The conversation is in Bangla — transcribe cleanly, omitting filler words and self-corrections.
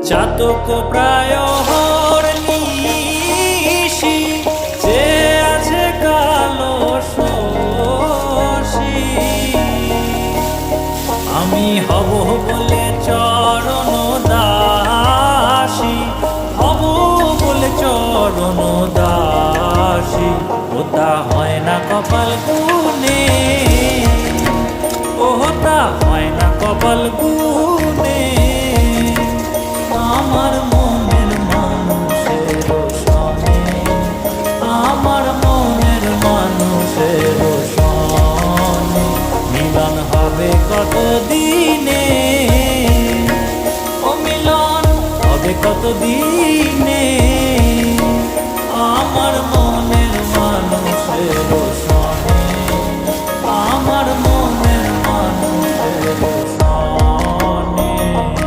চাতক প্রায় নিশি যে আছে কালো শশী আমি হব বলে চরণ দাসী হব বলে চরণ দাসী ওটা হয় না কপাল গুনে ওটা হয় না কপাল গুনে আমার মনের মানুষের সনে আমার মনের মানুষের সনে মিলন হবে কত দিনে ও মিলন হবে কত দিনে আমার মনের মানুষের